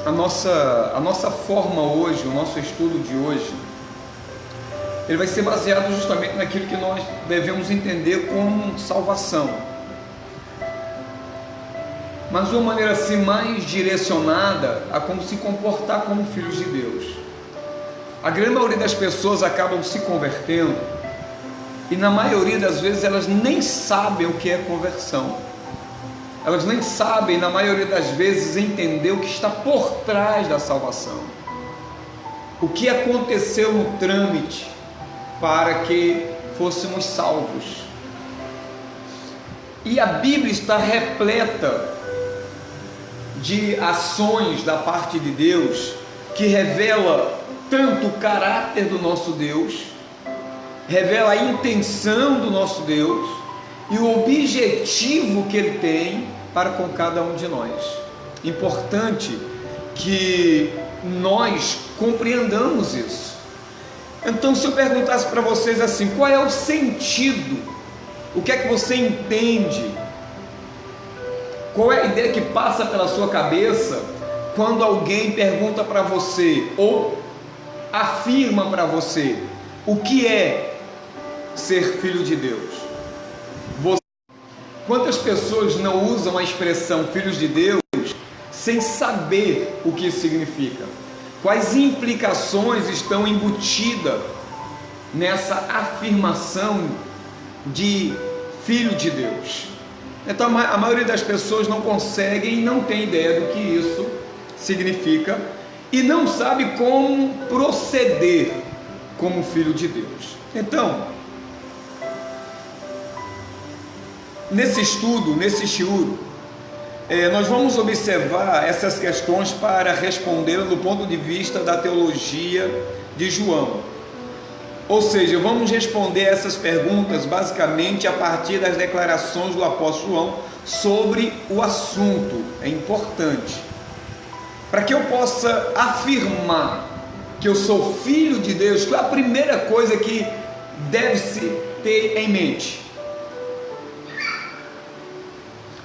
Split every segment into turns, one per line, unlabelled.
A nossa forma hoje, o nosso estudo de hoje, ele vai ser baseado justamente naquilo que nós devemos entender como salvação, mas de uma maneira assim mais direcionada a como se comportar como filhos de Deus. A grande maioria das pessoas acabam se convertendo e na maioria das vezes elas nem sabem o que é conversão. Elas nem sabem, na maioria das vezes, entender o que está por trás da salvação. O que aconteceu no trâmite para que fôssemos salvos. E a Bíblia está repleta de ações da parte de Deus que revela tanto o caráter do nosso Deus, revela a intenção do nosso Deus e o objetivo que Ele tem para com cada um de nós. Importante que nós compreendamos isso. Então, se eu perguntasse para vocês assim, qual é o sentido? O que é que você entende? Qual é a ideia que passa pela sua cabeça quando alguém pergunta para você ou afirma para você o que é ser filho de Deus? Quantas pessoas não usam a expressão filhos de Deus sem saber o que isso significa? Quais implicações estão embutidas nessa afirmação de filho de Deus? Então a maioria das pessoas não conseguem e não tem ideia do que isso significa e não sabe como proceder como filho de Deus. Então, nesse estudo, nesse shiur, nós vamos observar essas questões para responder do ponto de vista da teologia de João. Ou seja, vamos responder essas perguntas basicamente a partir das declarações do apóstolo João sobre o assunto. É importante. Para que eu possa afirmar que eu sou filho de Deus, qual é a primeira coisa que deve-se ter em mente?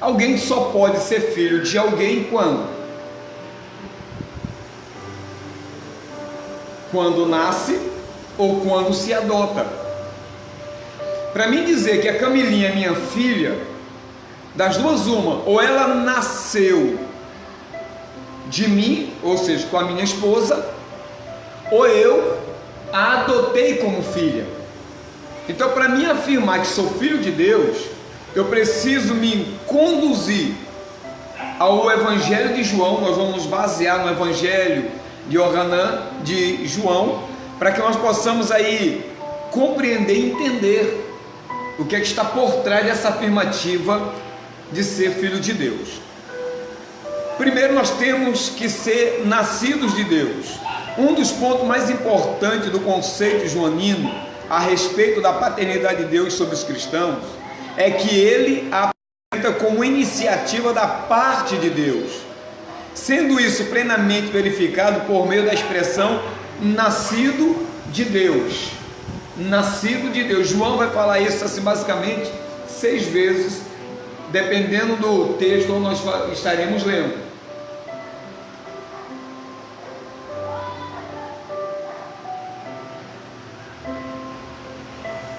Alguém só pode ser filho de alguém quando? Quando nasce ou quando se adota. Para mim dizer que a Camilinha é minha filha, das duas uma, ou ela nasceu de mim, ou seja, com a minha esposa, ou eu a adotei como filha. Então, para mim afirmar que sou filho de Deus, eu preciso me conduzir ao Evangelho de João. Nós vamos nos basear no Evangelho de Yohanan, de João, para que nós possamos aí compreender e entender o que é que está por trás dessa afirmativa de ser filho de Deus. Primeiro, nós temos que ser nascidos de Deus. Um dos pontos mais importantes do conceito joanino a respeito da paternidade de Deus sobre os cristãos é que ele apresenta como iniciativa da parte de Deus, sendo isso plenamente verificado por meio da expressão nascido de Deus. Nascido de Deus. João vai falar isso assim basicamente 6 vezes, dependendo do texto onde nós estaremos lendo.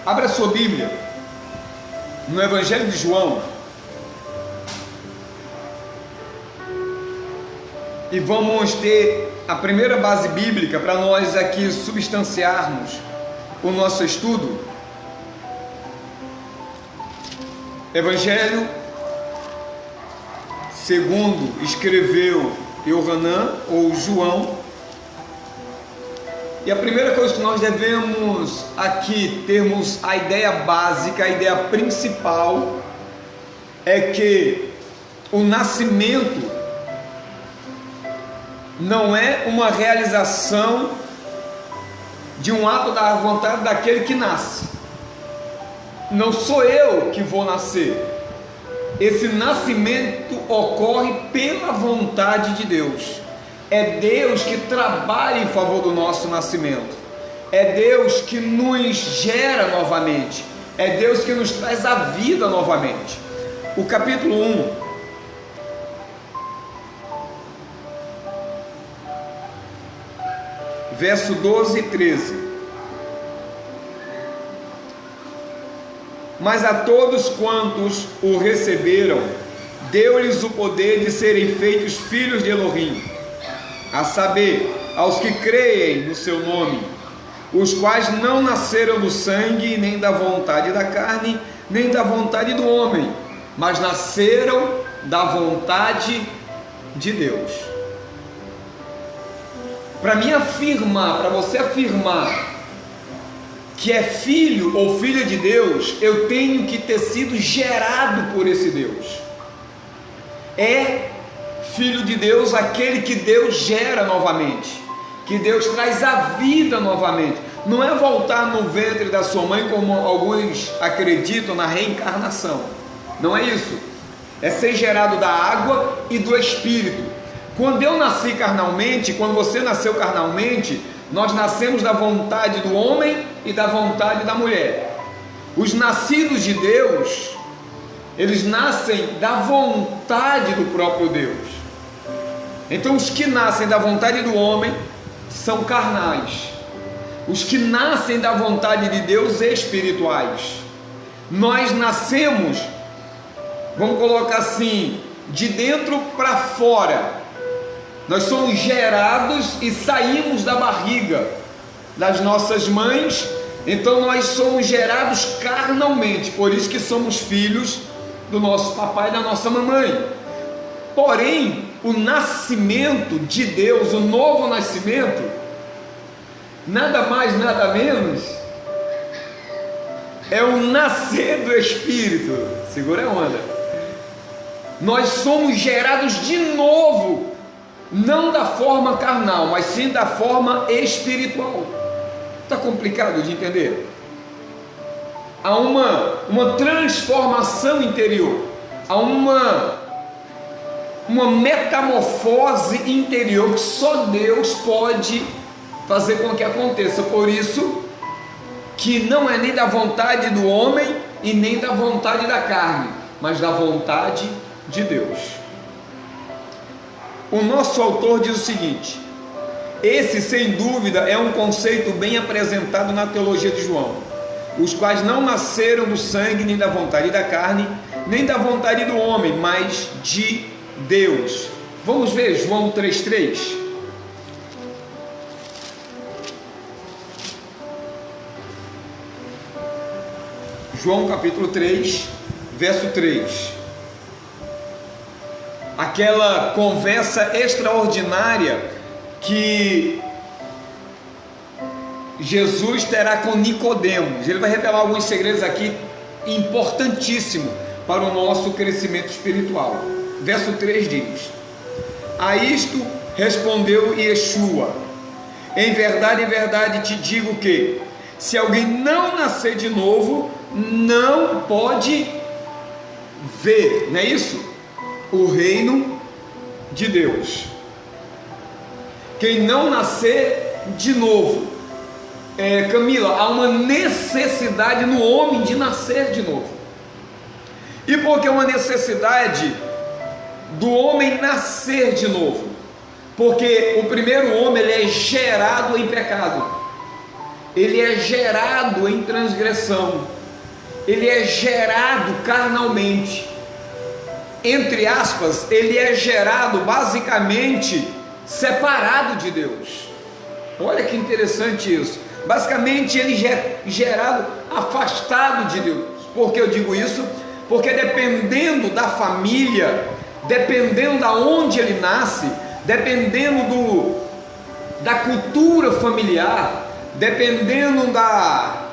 Abra sua Bíblia no Evangelho de João e vamos ter a primeira base bíblica para nós aqui substanciarmos o nosso estudo. Evangelho segundo escreveu Yohanan ou João. E a primeira coisa que nós devemos aqui termos a ideia básica, a ideia principal, é que o nascimento não é uma realização de um ato da vontade daquele que nasce. Não sou eu que vou nascer. Esse nascimento ocorre pela vontade de Deus. É Deus que trabalha em favor do nosso nascimento. É Deus que nos gera novamente. É Deus que nos traz a vida novamente. O capítulo 1 verso 12 e 13. Mas a todos quantos o receberam, deu-lhes o poder de serem feitos filhos de Elohim, a saber, aos que creem no seu nome, os quais não nasceram do sangue, nem da vontade da carne, nem da vontade do homem, mas nasceram da vontade de Deus. Para mim afirmar, para você afirmar que é filho ou filha de Deus, eu tenho que ter sido gerado por esse Deus. É filho de Deus aquele que Deus gera novamente, que Deus traz a vida novamente. Não é voltar no ventre da sua mãe como alguns acreditam na reencarnação. Não é isso. É ser gerado da água e do Espírito. Quando eu nasci carnalmente, quando você nasceu carnalmente, nós nascemos da vontade do homem e da vontade da mulher. Os nascidos de Deus, eles nascem da vontade do próprio Deus. Então os que nascem da vontade do homem são carnais. Os que nascem da vontade de Deus espirituais. Nós nascemos, vamos colocar assim, de dentro para fora. Nós somos gerados e saímos da barriga das nossas mães, então nós somos gerados carnalmente, por isso que somos filhos do nosso papai e da nossa mamãe. Porém, o nascimento de Deus, o novo nascimento, nada mais, nada menos, é o nascer do Espírito. Segura a onda. Nós somos gerados de novo, não da forma carnal, mas sim da forma espiritual. Está complicado de entender? Há uma transformação interior, há uma metamorfose interior que só Deus pode fazer com que aconteça. Por isso que não é nem da vontade do homem e nem da vontade da carne, mas da vontade de Deus. O nosso autor diz o seguinte: esse sem dúvida é um conceito bem apresentado na teologia de João, os quais não nasceram do sangue, nem da vontade da carne, nem da vontade do homem, mas de Deus. Vamos ver João 3,3. João capítulo 3, verso 3. Aquela conversa extraordinária que Jesus terá com Nicodemos. Ele vai revelar alguns segredos aqui importantíssimos para o nosso crescimento espiritual. Verso 3 diz: a isto respondeu Yeshua: em verdade te digo que, se alguém não nascer de novo, não pode ver, não é isso? O reino de Deus. Quem não nascer de novo, Camila, há uma necessidade no homem de nascer de novo. E por que uma necessidade do homem nascer de novo? Porque o primeiro homem, ele é gerado em pecado, ele é gerado em transgressão, ele é gerado carnalmente. Entre aspas, ele é gerado basicamente separado de Deus. Olha que interessante isso. Basicamente ele é gerado afastado de Deus. Por que eu digo isso? Porque dependendo da família, dependendo da onde ele nasce, dependendo da cultura familiar, dependendo da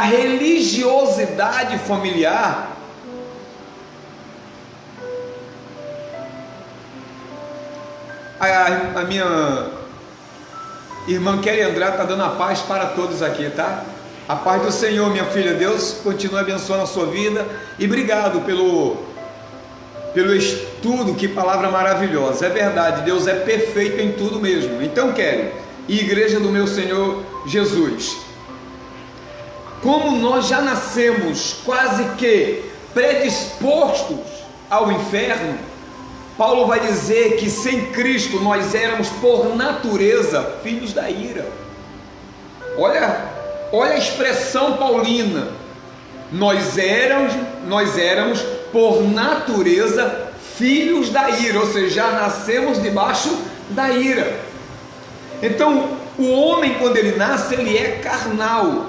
religiosidade familiar, a minha irmã Kelly Andrade está dando a paz para todos aqui, tá? A paz do Senhor, minha filha. Deus continue abençoando a sua vida. E obrigado pelo estudo. Que palavra maravilhosa. É verdade, Deus é perfeito em tudo mesmo. Então, Kelly e igreja do meu Senhor Jesus, como nós já nascemos quase que predispostos ao inferno, Paulo vai dizer que sem Cristo nós éramos por natureza filhos da ira. Olha a expressão paulina. Nós éramos por natureza filhos da ira, ou seja, já nascemos debaixo da ira. Então, o homem, quando ele nasce, ele é carnal.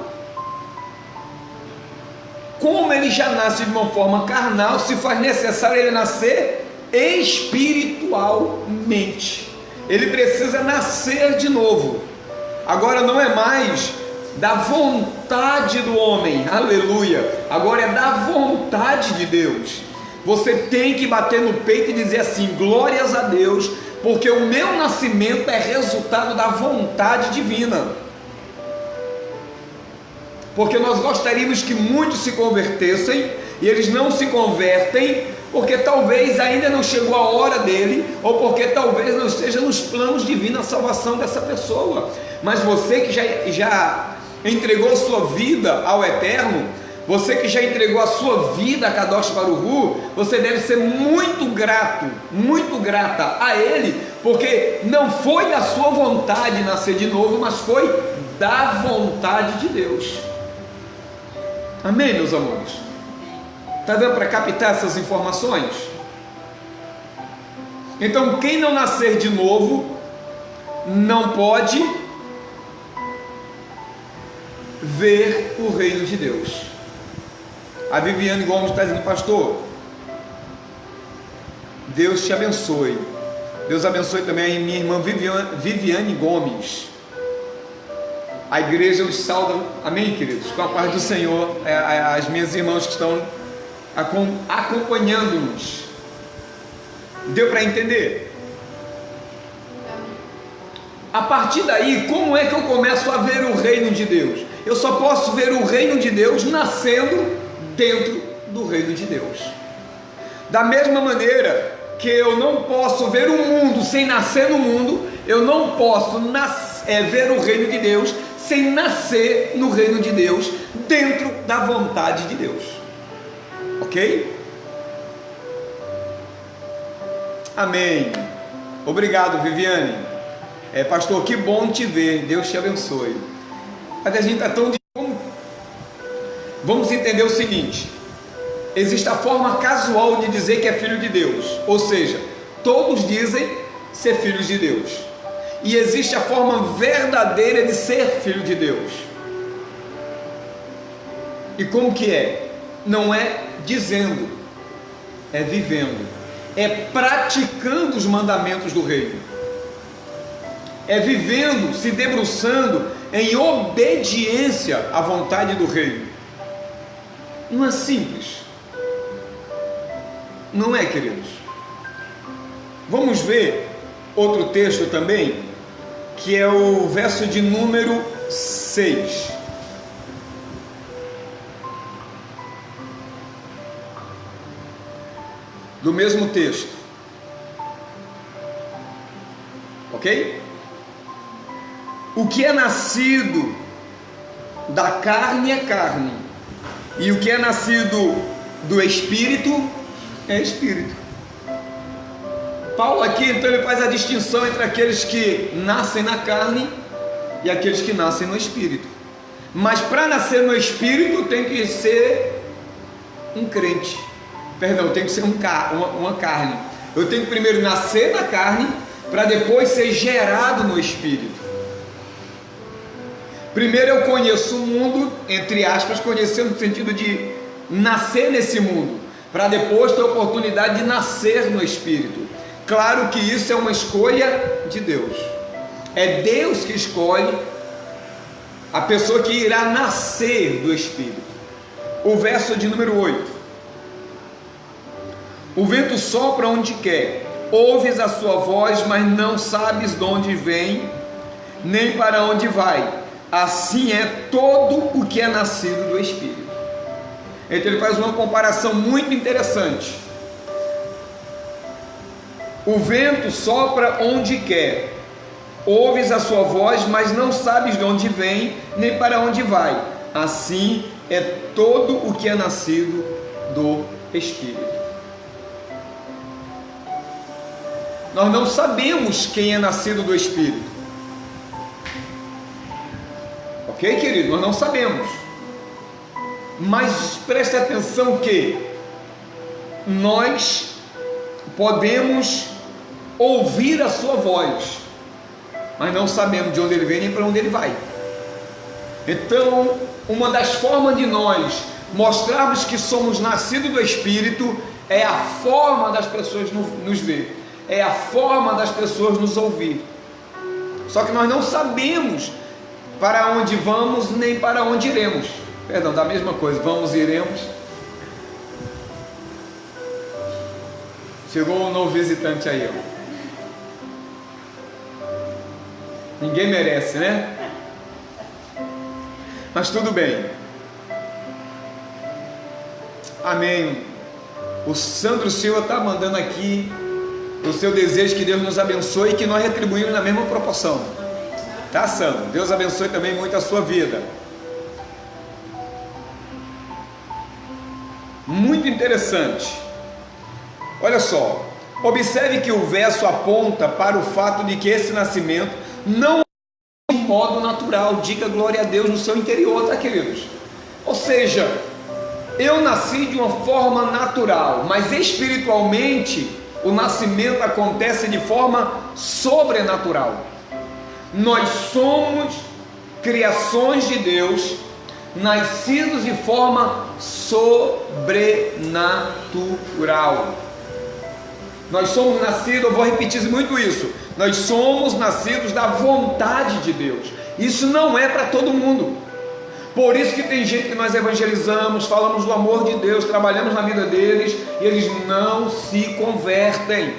Como ele já nasce de uma forma carnal, se faz necessário ele nascer espiritualmente. Ele precisa nascer de novo. Agora não é mais da vontade do homem, aleluia, agora é da vontade de Deus. Você tem que bater no peito e dizer assim: glórias a Deus, porque o meu nascimento é resultado da vontade divina. Porque nós gostaríamos que muitos se convertessem, e eles não se convertem, porque talvez ainda não chegou a hora dele, ou porque talvez não esteja nos planos divinos a salvação dessa pessoa. Mas você que já entregou a sua vida ao Eterno, você que já entregou a sua vida a Kadosh Baruch, você deve ser muito grato, muito grata a Ele, porque não foi da sua vontade nascer de novo, mas foi da vontade de Deus. Amém, meus amores? Está dando para captar essas informações? Então, quem não nascer de novo, não pode ver o reino de Deus. A Viviane Gomes está dizendo: pastor, Deus te abençoe. Deus abençoe também a minha irmã Viviane Gomes. A igreja os sauda, amém, queridos? Com a paz do Senhor, as minhas irmãs que estão acompanhando-nos. Deu para entender? A partir daí, como é que eu começo a ver o reino de Deus? Eu só posso ver o reino de Deus nascendo dentro do reino de Deus. Da mesma maneira que eu não posso ver o mundo sem nascer no mundo, eu não posso ver o reino de Deus sem nascer no reino de Deus, dentro da vontade de Deus. Ok? Amém. Obrigado, Viviane. Pastor, que bom te ver. Deus te abençoe. Mas a gente está tão... Vamos entender o seguinte: existe a forma casual de dizer que é filho de Deus, ou seja, todos dizem ser filhos de Deus, e existe a forma verdadeira de ser filho de Deus. E como que é? Não é dizendo, é vivendo, é praticando os mandamentos do reino, é vivendo, se debruçando em obediência à vontade do reino. Não é simples, não é, queridos? Vamos ver outro texto também, que é o verso de número 6. Do mesmo texto, ok? O que é nascido da carne é carne, e o que é nascido do Espírito é Espírito. Paulo aqui, então, ele faz a distinção entre aqueles que nascem na carne e aqueles que nascem no Espírito. Mas para nascer no Espírito tem que ser um crente. Perdão, tem que ser uma carne. Eu tenho que primeiro nascer na carne para depois ser gerado no Espírito. Primeiro eu conheço o mundo, entre aspas, conhecer no sentido de nascer nesse mundo, para depois ter a oportunidade de nascer no Espírito. Claro que isso é uma escolha de Deus. É Deus que escolhe a pessoa que irá nascer do Espírito. O verso de número 8. O vento sopra onde quer, ouves a sua voz, mas não sabes de onde vem, nem para onde vai. Assim é todo o que é nascido do Espírito. Então ele faz uma comparação muito interessante. O vento sopra onde quer, ouves a sua voz, mas não sabes de onde vem, nem para onde vai. Assim é todo o que é nascido do Espírito. nós não sabemos quem é nascido do Espírito. Ok, querido? Nós não sabemos. Mas preste atenção que nós podemos ouvir a sua voz, mas não sabemos de onde ele vem nem para onde ele vai. Então, uma das formas de nós mostrarmos que somos nascidos do Espírito é a forma das pessoas nos ver, é a forma das pessoas nos ouvir. Só que nós não sabemos para onde vamos nem para onde iremos. Perdão, da mesma coisa, vamos e iremos. Chegou um novo visitante aí, ó. Ninguém merece, né? Mas tudo bem. Amém. O Sandro Silva está mandando aqui o seu desejo que Deus nos abençoe e que nós retribuímos na mesma proporção. Tá, Sandro? Deus abençoe também muito a sua vida. Muito interessante. Olha só. Observe que o verso aponta para o fato de que esse nascimento não é de modo natural. Diga glória a Deus no seu interior, tá, queridos? Ou seja, eu nasci de uma forma natural, mas espiritualmente o nascimento acontece de forma sobrenatural. Nós somos criações de Deus, nascidos de forma sobrenatural. Nós somos nascidos, eu vou repetir muito isso, nós somos nascidos da vontade de Deus. Isso não é para todo mundo. Por isso que tem gente que nós evangelizamos, falamos do amor de Deus, trabalhamos na vida deles, e eles não se convertem.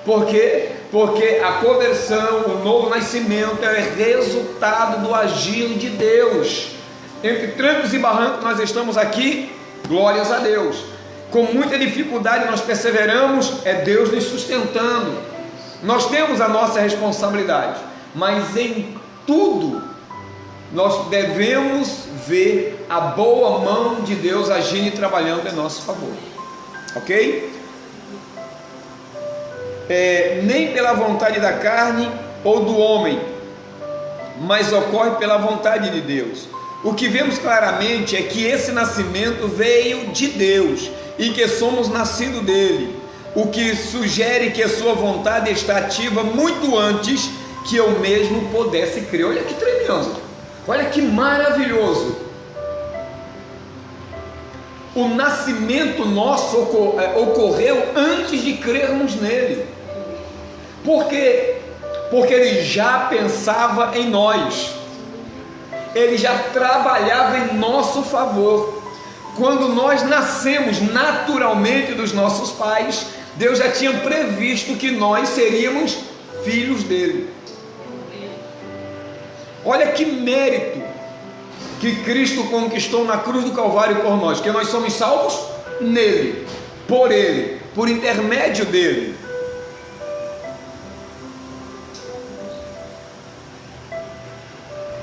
Por quê? Porque a conversão, o novo nascimento é resultado do agir de Deus. Entre trancos e barrancos nós estamos aqui, glórias a Deus. Com muita dificuldade nós perseveramos, é Deus nos sustentando. Nós temos a nossa responsabilidade, mas em tudo nós devemos ver a boa mão de Deus agindo e trabalhando em nosso favor. Ok? Nem pela vontade da carne ou do homem, mas ocorre pela vontade de Deus. O que vemos claramente é que esse nascimento veio de Deus e que somos nascidos dele, o que sugere que a sua vontade está ativa muito antes que eu mesmo pudesse crer. Olha que tremendo, olha que maravilhoso. O nascimento nosso ocorreu antes de crermos nele. Por quê? Porque ele já pensava em nós, ele já trabalhava em nosso favor. Quando nós nascemos naturalmente dos nossos pais, Deus já tinha previsto que nós seríamos filhos dele. Olha que mérito que Cristo conquistou na cruz do Calvário por nós, que nós somos salvos nele, por intermédio dele.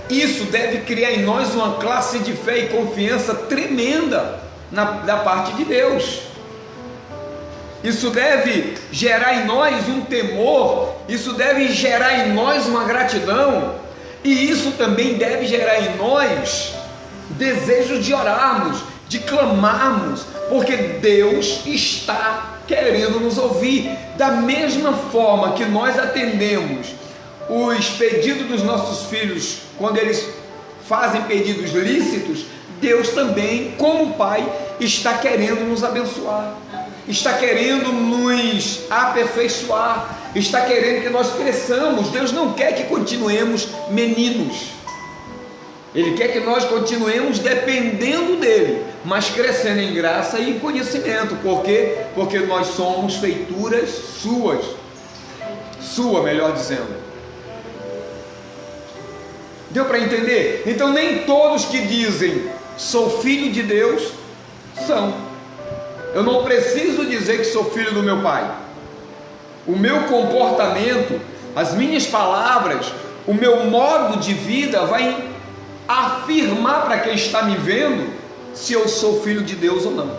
Isso deve criar em nós uma classe de fé e confiança tremenda da parte de Deus. Isso deve gerar em nós um temor, isso deve gerar em nós uma gratidão, e isso também deve gerar em nós desejos de orarmos, de clamarmos, porque Deus está querendo nos ouvir. Da mesma forma que nós atendemos os pedidos dos nossos filhos, quando eles fazem pedidos lícitos, Deus também, como Pai, está querendo nos abençoar, está querendo nos aperfeiçoar, está querendo que nós cresçamos. Deus não quer que continuemos meninos, Ele quer que nós continuemos dependendo dEle, mas crescendo em graça e em conhecimento. Por quê? Porque nós somos feituras suas, melhor dizendo. Deu para entender? Então nem todos que dizem sou filho de Deus são. Eu não preciso dizer que sou filho do meu pai. O meu comportamento, as minhas palavras, o meu modo de vida vai afirmar para quem está me vendo se eu sou filho de Deus ou não.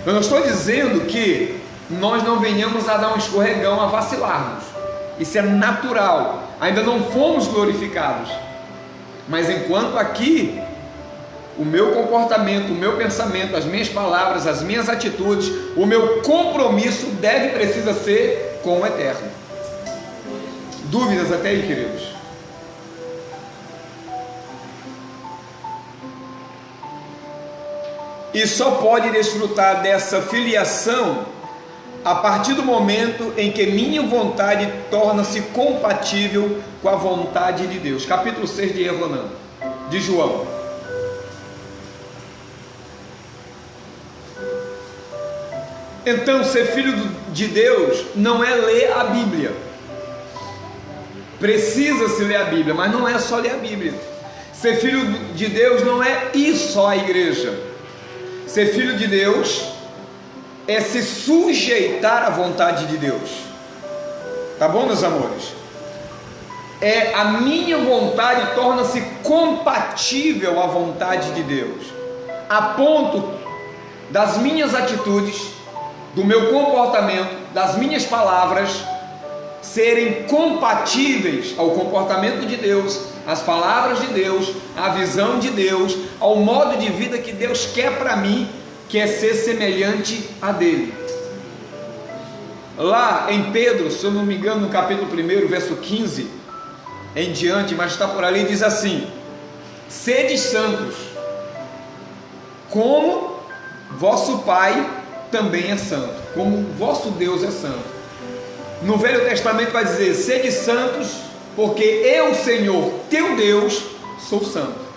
Eu não estou dizendo que nós não venhamos a dar um escorregão, a vacilarmos. Isso é natural. Ainda não fomos glorificados. Mas enquanto aqui, o meu comportamento, o meu pensamento, as minhas palavras, as minhas atitudes, o meu compromisso precisa ser com o eterno. Dúvidas até aí, queridos? E só pode desfrutar dessa filiação a partir do momento em que minha vontade torna-se compatível com a vontade de Deus. Capítulo 6 de João. Então, ser filho de Deus não é ler a Bíblia. Precisa-se ler a Bíblia, mas não é só ler a Bíblia. Ser filho de Deus não é ir só à igreja. Ser filho de Deus é se sujeitar à vontade de Deus. Tá bom, meus amores? A minha vontade torna-se compatível à vontade de Deus, a ponto das minhas atitudes, do meu comportamento, das minhas palavras serem compatíveis ao comportamento de Deus, às palavras de Deus, à visão de Deus, ao modo de vida que Deus quer para mim, que é ser semelhante a dele. Lá em Pedro, se eu não me engano, no capítulo 1, verso 15 em diante, mas está por ali, diz assim: sede santos, como vosso Pai também é santo, como vosso Deus é santo. No Velho Testamento vai dizer: sede santos, porque eu, Senhor, teu Deus, sou santo.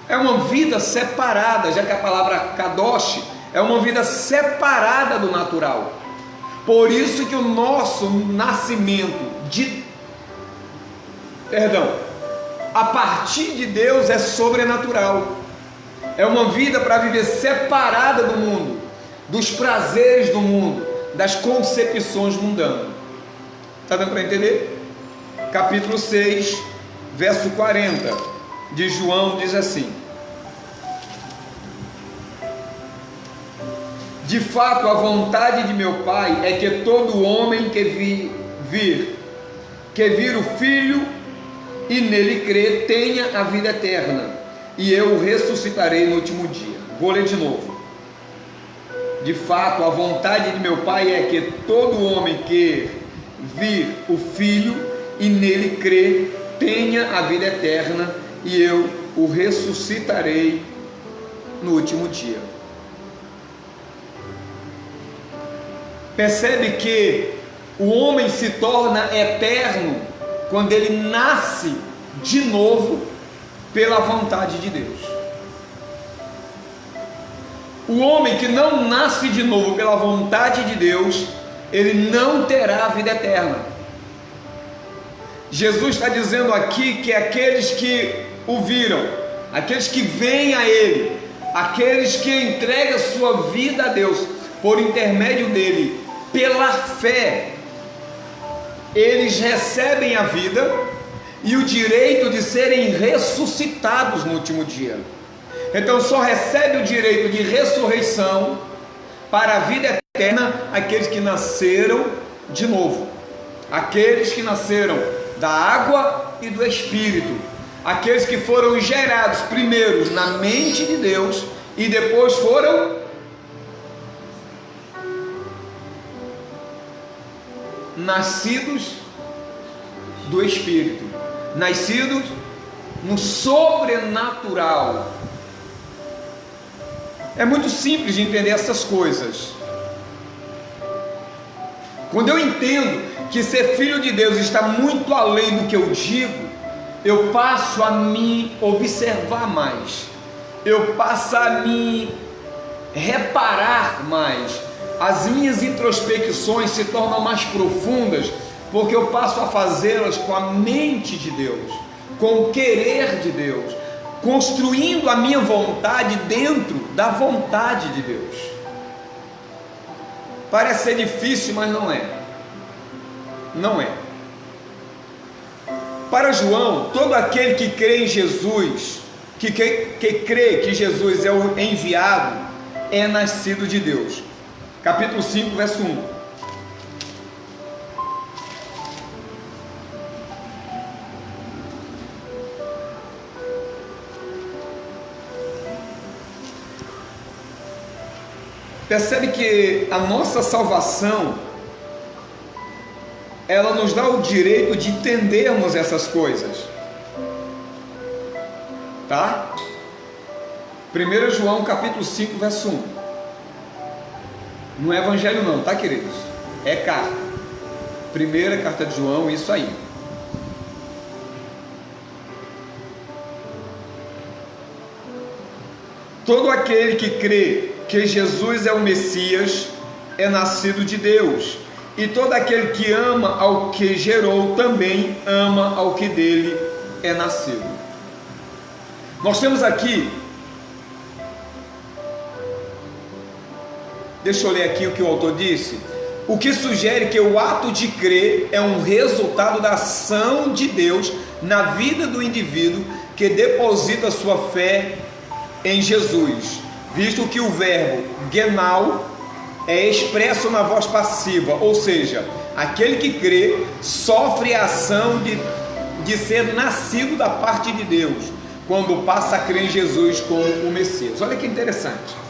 É uma vida separada, já que a palavra kadosh é uma vida separada do natural. Por isso que o nosso nascimento a partir de Deus é sobrenatural. É uma vida para viver separada do mundo, dos prazeres do mundo, das concepções mundanas. Está dando para entender? Capítulo 6, verso 40 de João diz assim: de fato, a vontade de meu Pai é que todo homem que vir o Filho e nele crer tenha a vida eterna, e eu o ressuscitarei no último dia. Vou ler de novo. De fato, a vontade de meu Pai é que todo homem que vir o Filho e nele crer tenha a vida eterna, e eu o ressuscitarei no último dia. Percebe que o homem se torna eterno quando ele nasce de novo pela vontade de Deus. O homem que não nasce de novo pela vontade de Deus, ele não terá a vida eterna. Jesus está dizendo aqui que aqueles que o viram, aqueles que vêm a Ele, aqueles que entregam sua vida a Deus por intermédio dele, pela fé, eles recebem a vida e o direito de serem ressuscitados no último dia. Então só recebe o direito de ressurreição para a vida eterna aqueles que nasceram de novo, aqueles que nasceram da água e do Espírito, aqueles que foram gerados primeiro na mente de Deus e depois foram nascidos do Espírito, nascidos no sobrenatural. É muito simples de entender essas coisas. Quando eu entendo que ser filho de Deus está muito além do que eu digo, eu passo a me observar mais, eu passo a me reparar mais, as minhas introspecções se tornam mais profundas, porque eu passo a fazê-las com a mente de Deus, com o querer de Deus, construindo a minha vontade dentro da vontade de Deus. Parece ser difícil, mas não é. Não é. Para João, todo aquele que crê em Jesus, que crê que Jesus é o enviado, é nascido de Deus. capítulo 5, verso 1. Percebe que a nossa salvação, ela nos dá o direito de entendermos essas coisas, tá? 1 João capítulo 5, verso 1. Não é evangelho não, tá, queridos? É carta. Primeira carta de João, isso aí. Todo aquele que crê que Jesus é o Messias é nascido de Deus, e todo aquele que ama ao que gerou também ama ao que dele é nascido. Nós temos aqui, deixa eu ler aqui o que o autor disse, o que sugere que o ato de crer é um resultado da ação de Deus na vida do indivíduo que deposita sua fé em Jesus, visto que o verbo genau é expresso na voz passiva, ou seja, aquele que crê sofre a ação de ser nascido da parte de Deus, quando passa a crer em Jesus como o Messias. Olha que interessante.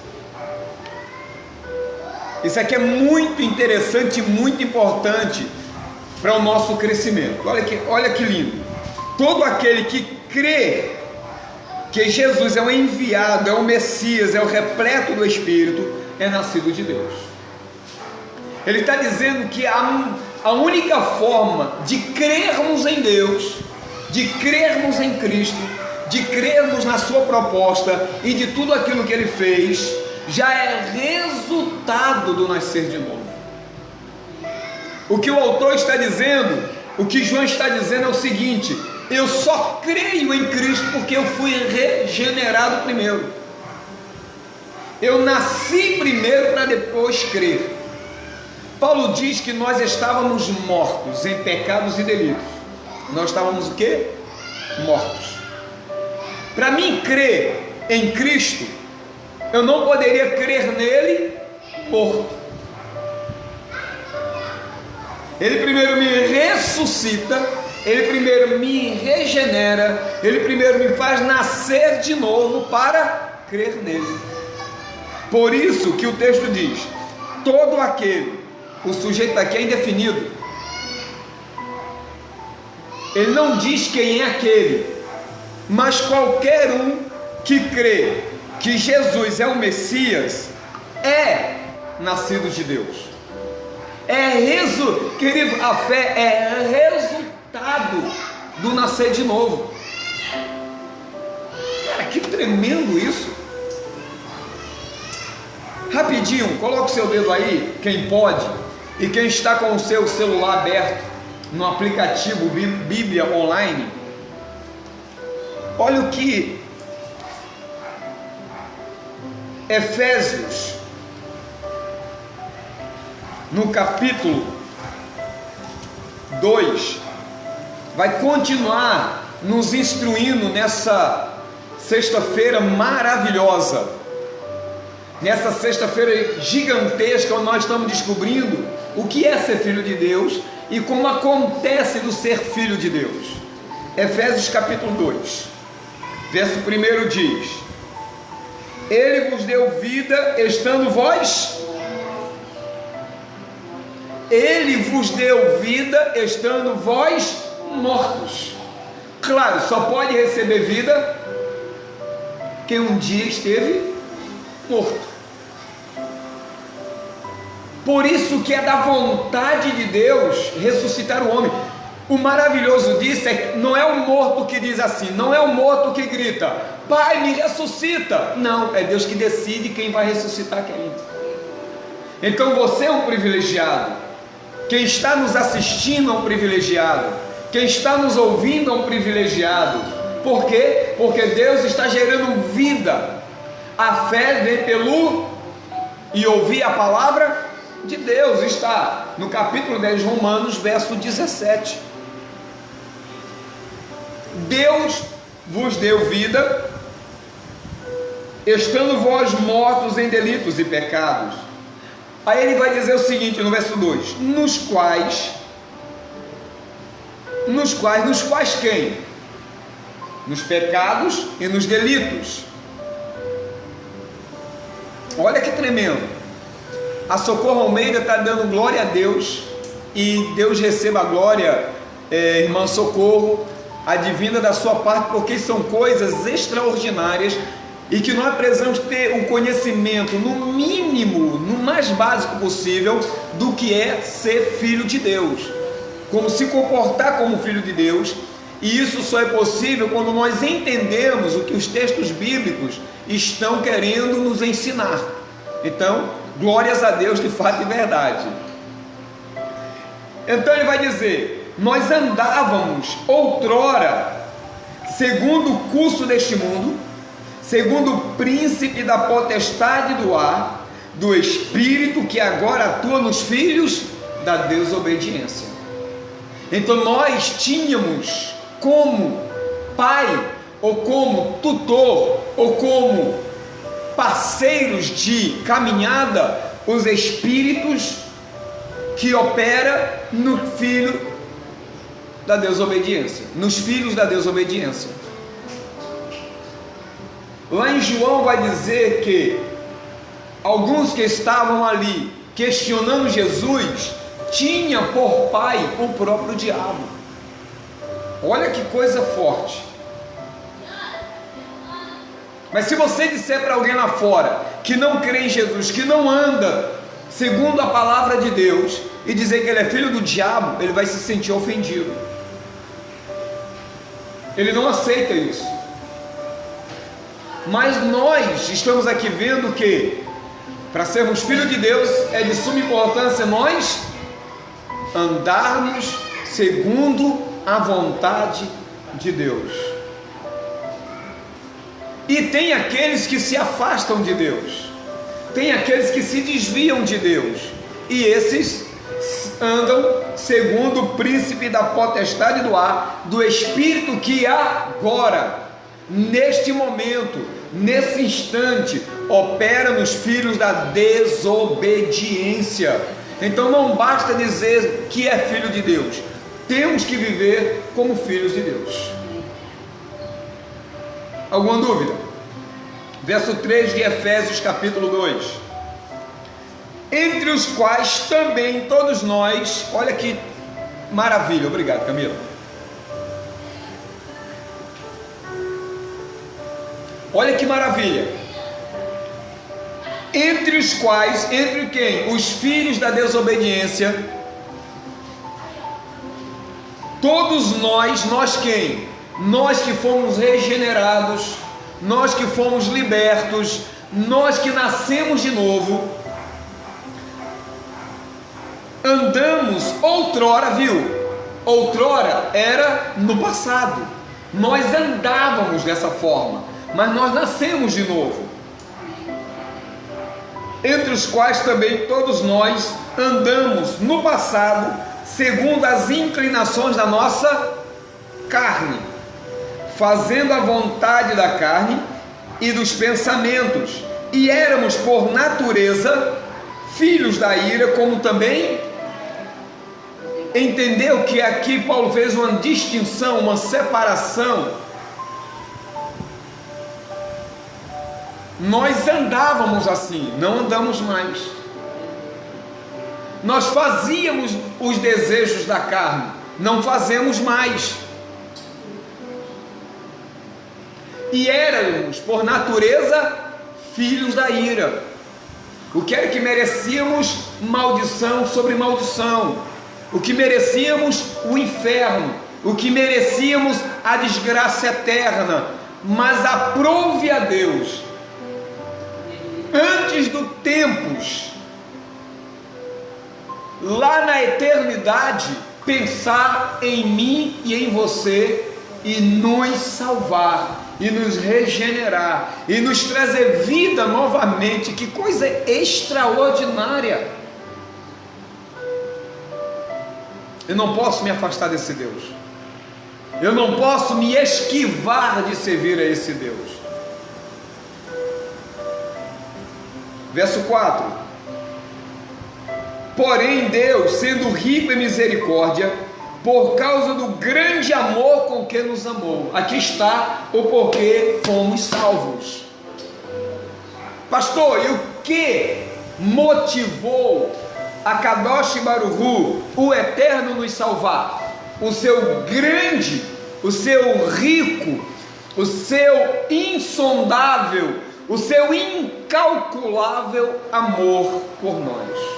Isso aqui é muito interessante e muito importante para o nosso crescimento. Olha que lindo. Todo aquele que crê que Jesus é o enviado, é o Messias, é o repleto do Espírito, é nascido de Deus. Ele está dizendo que a única forma de crermos em Deus, de crermos em Cristo, de crermos na sua proposta e de tudo aquilo que Ele fez, já é resultado do nascer de novo. O que o autor está dizendo, o que João está dizendo é o seguinte: eu só creio em Cristo porque eu fui regenerado primeiro. Eu nasci primeiro para depois crer. Paulo diz que nós estávamos mortos em pecados e delitos. Nós estávamos o quê? Mortos. Para mim crer em Cristo, eu não poderia crer nele morto. Ele primeiro me ressuscita, Ele primeiro me regenera, Ele primeiro me faz nascer de novo para crer nele. Por isso que o texto diz, todo aquele, o sujeito aqui é indefinido, ele não diz quem é aquele, mas qualquer um que crê que Jesus é o Messias, é nascido de Deus. Querido, a fé é resultado do nascer de novo. Cara, que tremendo isso. Rapidinho, coloca o seu dedo aí, quem pode, e quem está com o seu celular aberto no aplicativo Bíblia Online, olha o que Efésios, no capítulo 2, vai continuar nos instruindo nessa sexta-feira maravilhosa, nessa sexta-feira gigantesca, onde nós estamos descobrindo o que é ser filho de Deus e como acontece do ser filho de Deus. Efésios capítulo 2, verso 1 diz: Ele vos deu vida estando vós... Ele vos deu vida estando vós mortos. Claro, só pode receber vida quem um dia esteve morto. Por isso que é da vontade de Deus ressuscitar o homem. O maravilhoso disso é que não é o morto que diz assim, não é o morto que grita, Pai, me ressuscita. Não, é Deus que decide quem vai ressuscitar quem. Então você é um privilegiado. Quem está nos assistindo é um privilegiado. Quem está nos ouvindo é um privilegiado. Por quê? Porque Deus está gerando vida. A fé vem pelo e ouvir a palavra de Deus. Está no capítulo 10 de Romanos, verso 17. Deus vos deu vida, estando vós mortos em delitos e pecados, Aí ele vai dizer o seguinte no verso 2: nos quais quem? Nos pecados e nos delitos. Olha que tremendo. A Socorro Almeida está dando glória a Deus, e Deus receba a glória, irmã Socorro, advinda da sua parte, porque são coisas extraordinárias e que nós precisamos ter um conhecimento, no mínimo, no mais básico possível, do que é ser filho de Deus, como se comportar como filho de Deus. E isso só é possível quando nós entendemos o que os textos bíblicos estão querendo nos ensinar. Então, glórias a Deus de fato e verdade. Então ele vai dizer: nós andávamos outrora segundo o curso deste mundo, segundo o príncipe da potestade do ar, do espírito que agora atua nos filhos da desobediência. Então nós tínhamos como pai, ou como tutor, ou como parceiros de caminhada, os espíritos que opera no filho da desobediência, nos filhos da desobediência. Lá em João vai dizer que alguns que estavam ali questionando Jesus tinha por pai o próprio diabo. Olha que coisa forte. Mas se você disser para alguém lá fora que não crê em Jesus, que não anda segundo a palavra de Deus, e dizer que ele é filho do diabo, ele vai se sentir ofendido. Ele não aceita isso. Mas nós estamos aqui vendo que para sermos filhos de Deus é de suma importância nós andarmos segundo a vontade de Deus. E tem aqueles que se afastam de Deus, tem aqueles que se desviam de Deus, e esses andam segundo o príncipe da potestade do ar, do espírito que agora, neste momento, nesse instante, opera nos filhos da desobediência. Então não basta dizer que é filho de Deus, temos que viver como filhos de Deus. Alguma dúvida? Verso 3 de Efésios capítulo 2: entre os quais também todos nós, olha que maravilha, obrigado Camila, olha que maravilha, entre os quais, entre quem? Os filhos da desobediência, todos nós quem? Nós que fomos regenerados, nós que fomos libertos, nós que nascemos de novo, andamos outrora, viu? Outrora era no passado, nós andávamos dessa forma, mas nós nascemos de novo. Entre os quais também todos nós andamos no passado, segundo as inclinações da nossa carne, fazendo a vontade da carne e dos pensamentos, e éramos por natureza filhos da ira, como também. Entendeu que aqui Paulo fez uma distinção, uma separação? Nós andávamos assim, não andamos mais. Nós fazíamos os desejos da carne, não fazemos mais. E éramos, por natureza, filhos da ira. O que era que merecíamos? Maldição sobre maldição. O que merecíamos? O inferno. O que merecíamos? A desgraça eterna. Mas aprove a Deus, antes do tempos, lá na eternidade, pensar em mim e em você, e nos salvar, e nos regenerar, e nos trazer vida novamente. Que coisa extraordinária! Eu não posso me afastar desse Deus, eu não posso me esquivar de servir a esse Deus. Verso 4: Porém Deus, sendo rico em misericórdia, por causa do grande amor com que nos amou. Aqui está o porquê fomos salvos. Pastor, e o que motivou a Kadosh Baruch Hu, o Eterno, nos salvar? O seu grande, o seu rico, o seu insondável, o seu incalculável amor por nós.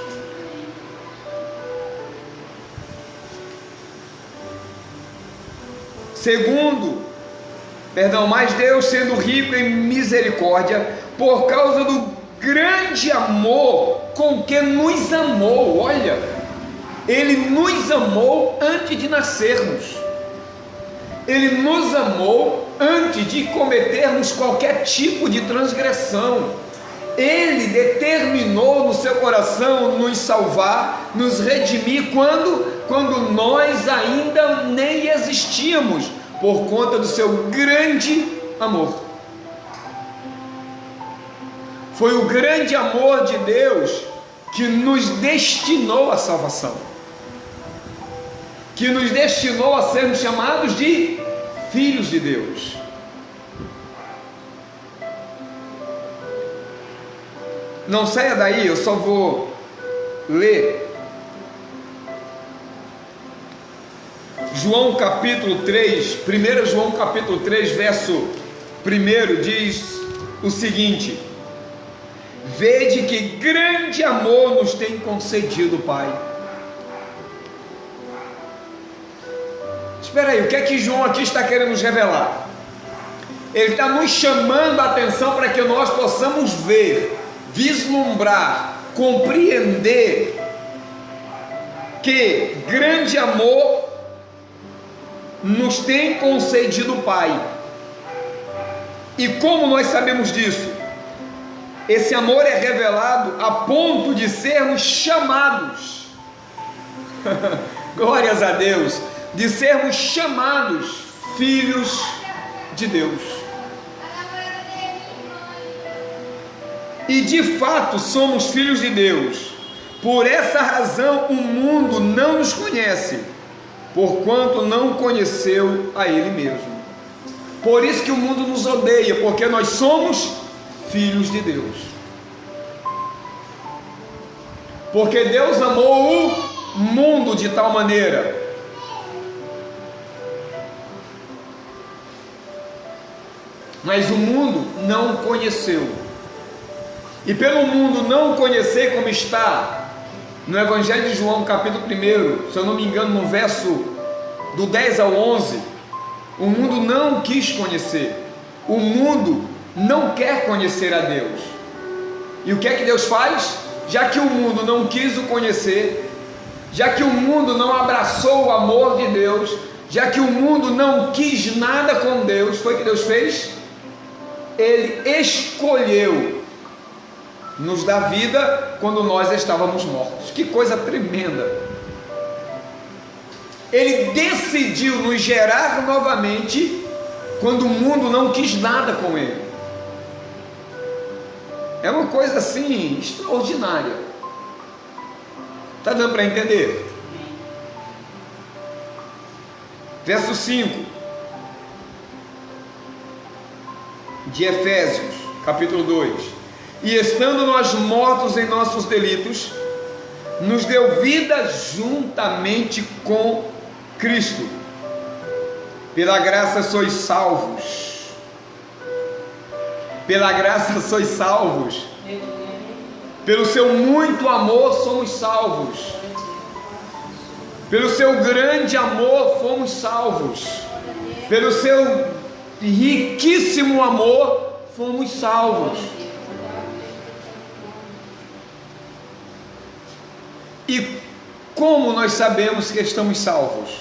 Mas Deus, sendo rico em misericórdia, por causa do grande amor com que nos amou. Olha, Ele nos amou antes de nascermos. Ele nos amou antes de cometermos qualquer tipo de transgressão. Ele determinou no seu coração nos salvar, nos redimir quando nós ainda nem existíamos, por conta do seu grande amor. Foi o grande amor de Deus que nos destinou à salvação, que nos destinou a sermos chamados de filhos de Deus. Não saia daí, eu só vou ler João capítulo 3, 1 João capítulo 3, verso 1, diz o seguinte: vede que grande amor nos tem concedido o Pai. Espera aí, o que é que João aqui está querendo nos revelar? Ele está nos chamando a atenção para que nós possamos ver, vislumbrar, compreender que grande amor nos tem concedido o Pai. E como nós sabemos disso? Esse amor é revelado a ponto de sermos chamados glórias a Deus, de sermos chamados filhos de Deus. E de fato somos filhos de Deus. Por essa razão o mundo não nos conhece, porquanto não conheceu a Ele mesmo. Por isso que o mundo nos odeia, porque nós somos filhos de Deus. Porque Deus amou o mundo de tal maneira mas o mundo não conheceu. E pelo mundo não conhecer, como está no Evangelho de João, capítulo 1, se eu não me engano, no verso do 10 ao 11, o mundo não quis conhecer, o mundo não quer conhecer a Deus. E o que é que Deus faz? Já que o mundo não quis o conhecer, já que o mundo não abraçou o amor de Deus, já que o mundo não quis nada com Deus, foi o que Deus fez? Ele escolheu nos dar vida quando nós estávamos mortos. Que coisa tremenda! Ele decidiu nos gerar novamente quando o mundo não quis nada com Ele. É uma coisa assim extraordinária. Está dando para entender? Verso 5 de Efésios, capítulo 2: e estando nós mortos em nossos delitos, nos deu vida juntamente com Cristo. Pela graça sois salvos. Pela graça sois salvos. Pelo seu muito amor somos salvos. Pelo seu grande amor fomos salvos. Pelo seu riquíssimo amor fomos salvos. E como nós sabemos que estamos salvos?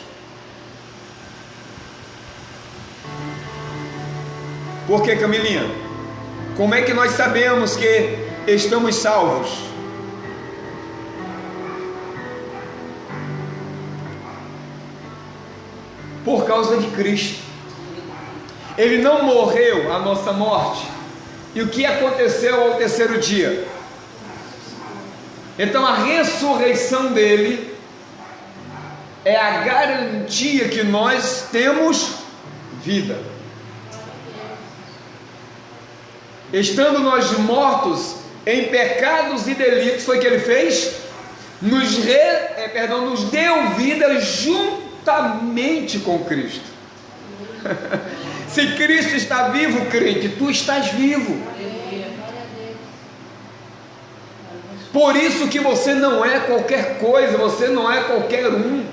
Por que, Camilinha? Como é que nós sabemos que estamos salvos? Por causa de Cristo. Ele não morreu a nossa morte. E o que aconteceu ao terceiro dia? Então a ressurreição dele é a garantia que nós temos vida. Estando nós mortos em pecados e delitos, foi o que ele fez? Nos deu vida juntamente com Cristo. Se Cristo está vivo, crente, tu estás vivo. Por isso que você não é qualquer coisa, você não é qualquer um.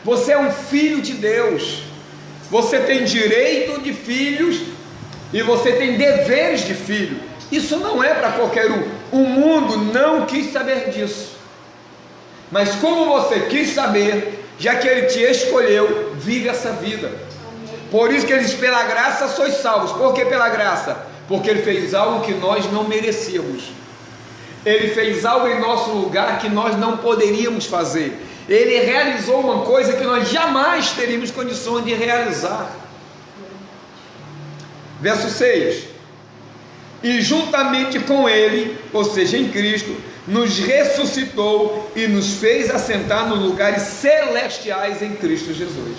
Você é um filho de Deus. Você tem direito de filhos e você tem deveres de filho. Isso não é para qualquer um. O mundo não quis saber disso. Mas como você quis saber, já que ele te escolheu, vive essa vida. Por isso que ele diz: pela graça sois salvos. Por que pela graça? Porque ele fez algo que nós não merecíamos. Ele fez algo em nosso lugar que nós não poderíamos fazer. Ele realizou uma coisa que nós jamais teríamos condições de realizar. Verso 6: e juntamente com ele, ou seja, em Cristo, nos ressuscitou e nos fez assentar nos lugares celestiais em Cristo Jesus.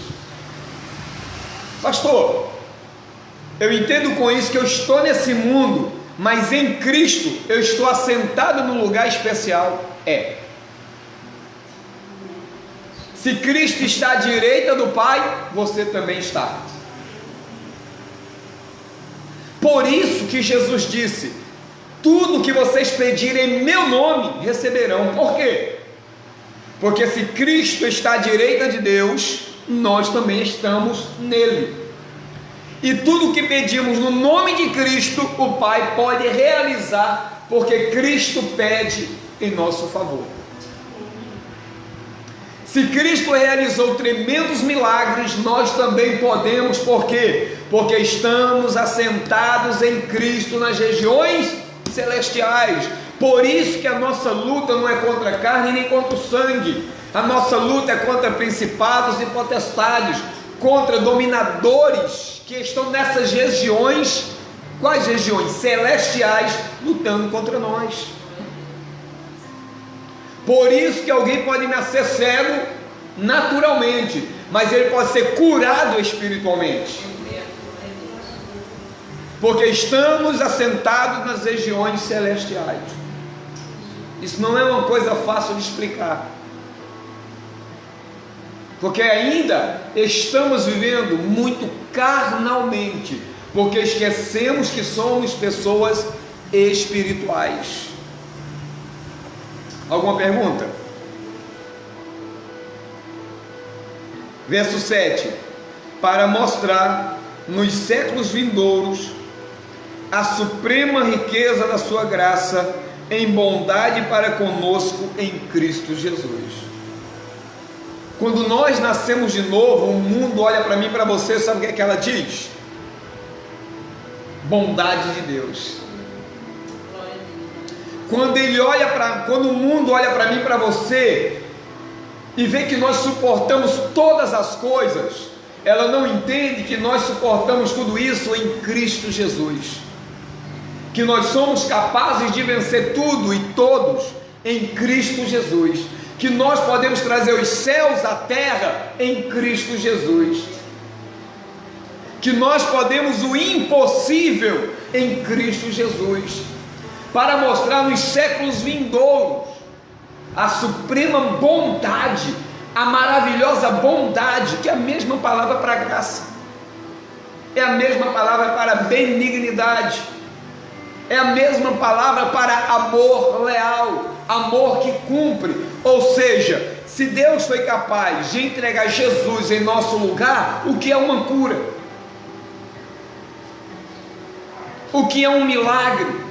Pastor, eu entendo com isso que eu estou nesse mundo, mas em Cristo eu estou assentado num lugar especial. Se Cristo está à direita do Pai, você também está. Por isso que Jesus disse: tudo que vocês pedirem em meu nome receberão. Por quê? Porque se Cristo está à direita de Deus, nós também estamos nele. E tudo que pedimos no nome de Cristo, o Pai pode realizar, porque Cristo pede em nosso favor. Se Cristo realizou tremendos milagres, nós também podemos. Por quê? Porque estamos assentados em Cristo nas regiões celestiais. Por isso que a nossa luta não é contra a carne nem contra o sangue. A nossa luta é contra principados e potestades, contra dominadores que estão nessas regiões. Quais regiões? Celestiais, lutando contra nós. Por isso que alguém pode nascer cego naturalmente, mas ele pode ser curado espiritualmente, porque estamos assentados nas regiões celestiais. Isso não é uma coisa fácil de explicar, porque ainda estamos vivendo muito carnalmente, porque esquecemos que somos pessoas espirituais. Alguma pergunta? Verso 7: para mostrar nos séculos vindouros a suprema riqueza da sua graça em bondade para conosco em Cristo Jesus. Quando nós nascemos de novo, o mundo olha para mim e para você, sabe o que é que ela diz? Bondade de Deus. Quando o mundo olha para mim e para você e vê que nós suportamos todas as coisas, ela não entende que nós suportamos tudo isso em Cristo Jesus, que nós somos capazes de vencer tudo e todos em Cristo Jesus, que nós podemos trazer os céus à terra em Cristo Jesus, que nós podemos o impossível em Cristo Jesus, para mostrar nos séculos vindouros a suprema bondade, a maravilhosa bondade, que é a mesma palavra para graça, é a mesma palavra para benignidade, é a mesma palavra para amor leal, amor que cumpre. Ou seja, se Deus foi capaz de entregar Jesus em nosso lugar, o que é uma cura? O que é um milagre?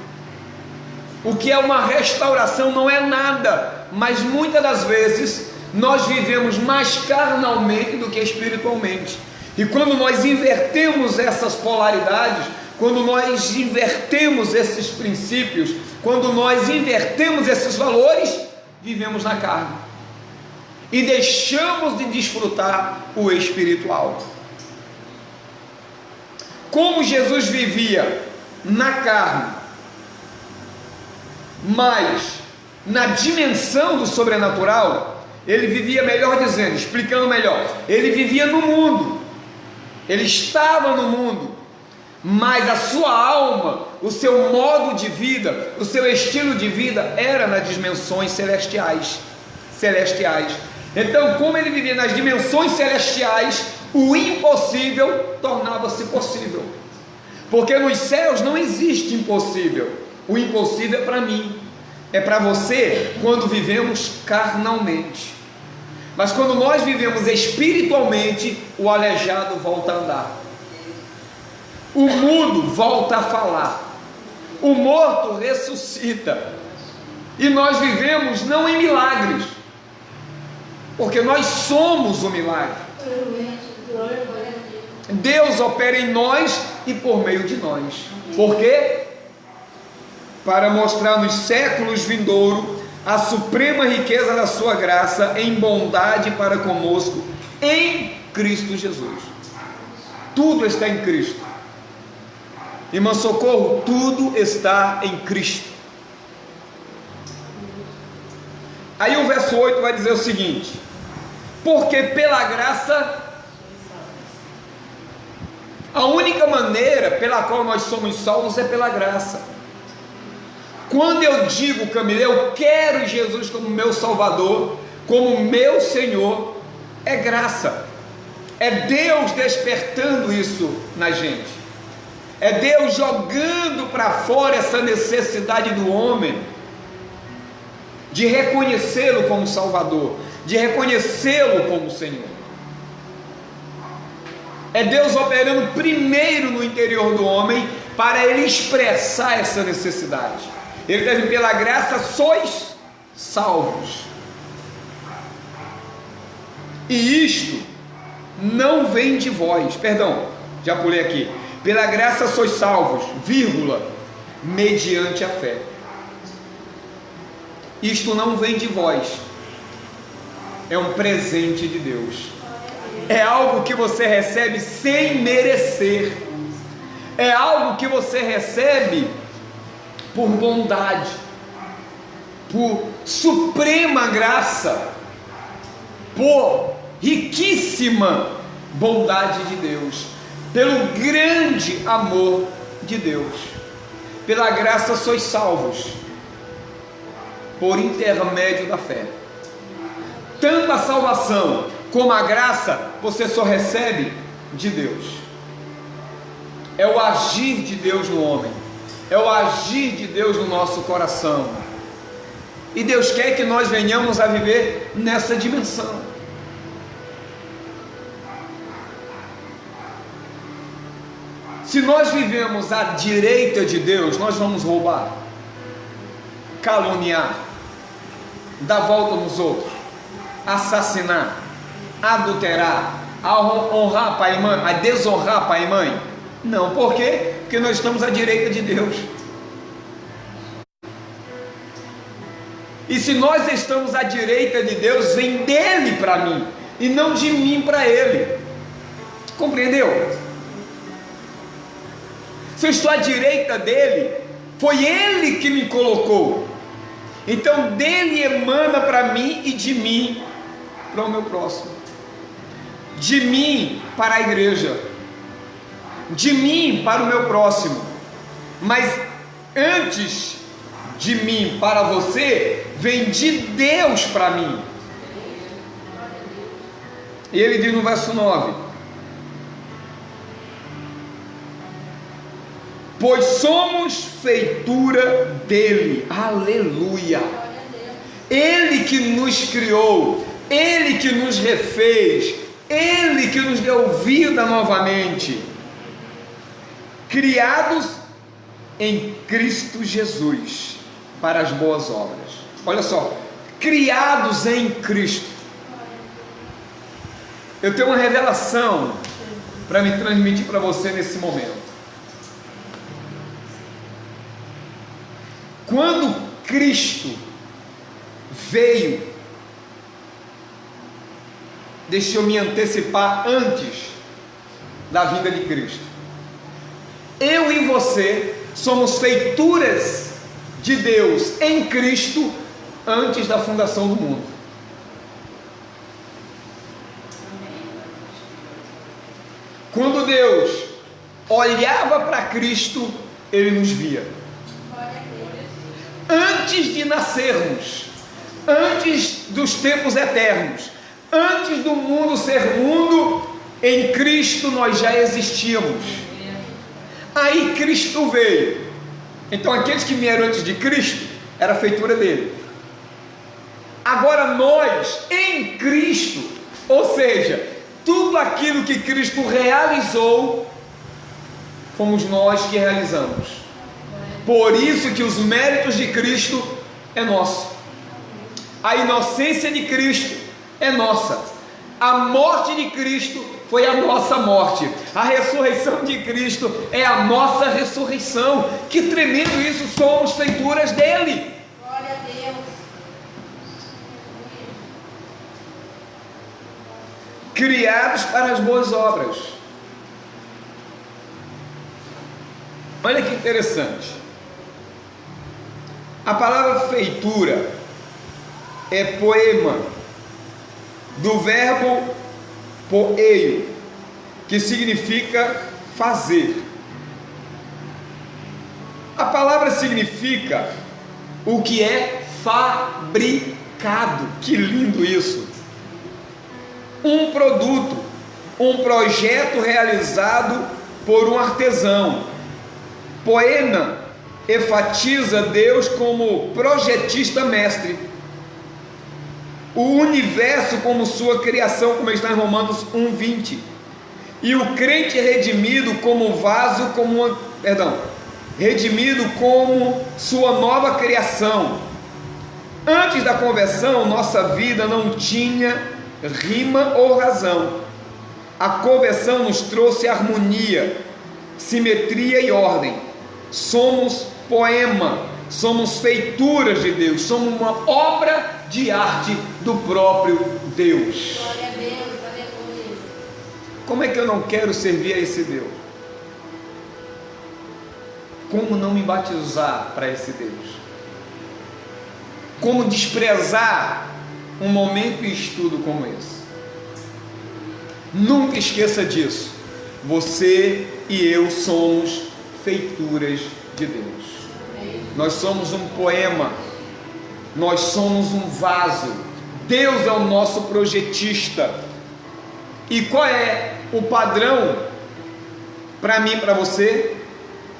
O que é uma restauração? Não é nada, mas muitas das vezes nós vivemos mais carnalmente do que espiritualmente, e quando nós invertemos essas polaridades, quando nós invertemos esses princípios, quando nós invertemos esses valores, vivemos na carne e deixamos de desfrutar o espiritual. Como Jesus vivia na carne, mas na dimensão do sobrenatural, ele vivia, melhor dizendo, explicando melhor, ele vivia no mundo, ele estava no mundo, mas a sua alma, o seu modo de vida, o seu estilo de vida era nas dimensões celestiais. Então, como ele vivia nas dimensões celestiais, o impossível tornava-se possível, porque nos céus não existe impossível. O impossível é para mim, é para você quando vivemos carnalmente, mas quando nós vivemos espiritualmente, o aleijado volta a andar, o mudo volta a falar, o morto ressuscita, e nós vivemos não em milagres, porque nós somos o milagre. Deus opera em nós e por meio de nós. Por quê? Para mostrar nos séculos vindouros a suprema riqueza da sua graça em bondade para conosco em Cristo Jesus. Tudo está em Cristo. Irmã Socorro, tudo está em Cristo. Aí o verso 8 vai dizer o seguinte: porque pela graça, a única maneira pela qual nós somos salvos é pela graça. Quando eu digo, Camila, eu quero Jesus como meu Salvador, como meu Senhor, é graça, é Deus despertando isso na gente, é Deus jogando para fora essa necessidade do homem de reconhecê-lo como Salvador, de reconhecê-lo como Senhor. É Deus operando primeiro no interior do homem para ele expressar essa necessidade. Ele está dizendo: pela graça sois salvos. E isto não vem de vós. Perdão, já pulei aqui. Pela graça sois salvos, vírgula, mediante a fé. Isto não vem de vós. É um presente de Deus. É algo que você recebe sem merecer. É algo que você recebe por bondade, por suprema graça, por riquíssima bondade de Deus, pelo grande amor de Deus. Pela graça sois salvos, por intermédio da fé. Tanto a salvação como a graça você só recebe de Deus. É o agir de Deus no homem, é o agir de Deus no nosso coração, e Deus quer que nós venhamos a viver nessa dimensão. Se nós vivemos à direita de Deus, nós vamos roubar, caluniar, dar volta nos outros, assassinar, adulterar, honrar pai e mãe, a desonrar pai e mãe. Não, por quê? Porque nós estamos à direita de Deus. E se nós estamos à direita de Deus, vem dele para mim e não de mim para ele. Compreendeu? Se eu estou à direita dele, foi ele que me colocou. Então dele emana para mim e de mim para o meu próximo, de mim para a igreja, de mim para o meu próximo. Mas antes de mim para você, vem de Deus para mim. E ele diz no verso 9: pois somos feitura dele. Aleluia! Ele que nos criou, ele que nos refez, ele que nos deu vida novamente, criados em Cristo Jesus para as boas obras. Olha só, criados em Cristo. Eu tenho uma revelação para me transmitir para você nesse momento. Quando Cristo veio, deixa eu me antecipar antes da vinda de Cristo. Eu e você somos feituras de Deus em Cristo antes da fundação do mundo. Quando Deus olhava para Cristo, Ele nos via. Antes de nascermos, antes dos tempos eternos, antes do mundo ser mundo, em Cristo nós já existíamos. Aí Cristo veio. Então aqueles que vieram antes de Cristo, era a feitura dele. Agora nós, em Cristo, ou seja, tudo aquilo que Cristo realizou, fomos nós que realizamos. Por isso que os méritos de Cristo é nosso. A inocência de Cristo é nossa. A morte de Cristo foi a nossa morte. A ressurreição de Cristo é a nossa ressurreição. Que tremendo isso, somos feituras dele.
Glória a Deus.
Criados para as boas obras. Olha que interessante. A palavra feitura é poema, do verbo poeio, que significa fazer. A palavra significa o que é fabricado. Que lindo isso! Um produto, um projeto realizado por um artesão. Poema enfatiza Deus como projetista mestre, o universo como sua criação, como está em Romanos 1:20, e o crente redimido como vaso, redimido como sua nova criação. Antes da conversão, nossa vida não tinha rima ou razão. A conversão nos trouxe harmonia, simetria e ordem. Somos poema, somos feituras de Deus, somos uma obra de arte do próprio Deus.
Glória a Deus, aleluia.
Como é que eu não quero servir a esse Deus? Como não me batizar para esse Deus? Como desprezar um momento e estudo como esse? Nunca esqueça disso. Você e eu somos feituras de Deus. Nós somos um poema, nós somos um vaso. Deus é o nosso projetista. E qual é o padrão para mim e para você?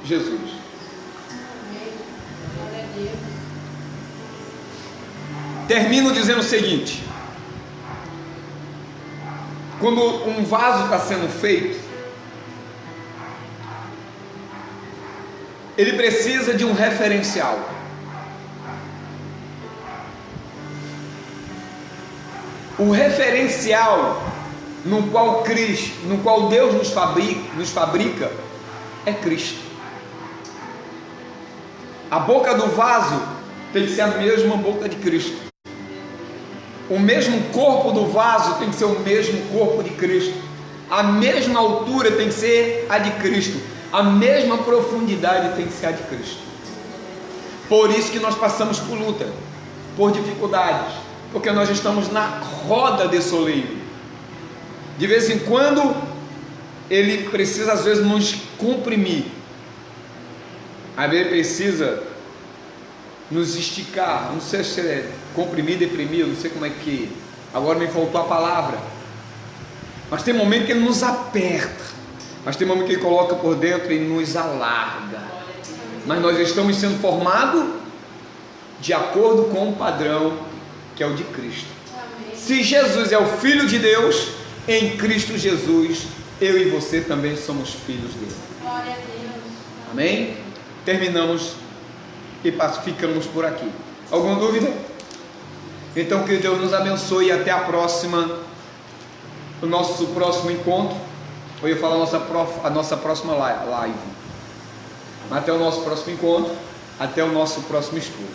Jesus.
Glória a Deus.
Termino dizendo o seguinte: quando um vaso está sendo feito, ele precisa de um referencial. O referencial no qual Deus nos fabrica é Cristo. A boca do vaso tem que ser a mesma boca de Cristo. O mesmo corpo do vaso tem que ser o mesmo corpo de Cristo. A mesma altura tem que ser a de Cristo. A mesma profundidade tem que ser a de Cristo. Por isso que nós passamos por luta, por dificuldades, porque nós estamos na roda desse oleiro. De vez em quando ele precisa às vezes nos comprimir, às vezes precisa nos esticar. Não sei se é comprimir, deprimir, não sei como é que, agora me faltou a palavra, mas tem momento que ele nos aperta, mas tem momento que ele coloca por dentro e nos alarga. Mas nós estamos sendo formados de acordo com o padrão que é o de Cristo. Se Jesus é o Filho de Deus, em Cristo Jesus, eu e você também somos filhos dele.
Glória a Deus.
Amém? Terminamos e ficamos por aqui. Alguma dúvida? Então que Deus nos abençoe e até a próxima, o nosso próximo encontro. Eu ia falar a nossa próxima live. Até o nosso próximo encontro, até o nosso próximo estudo.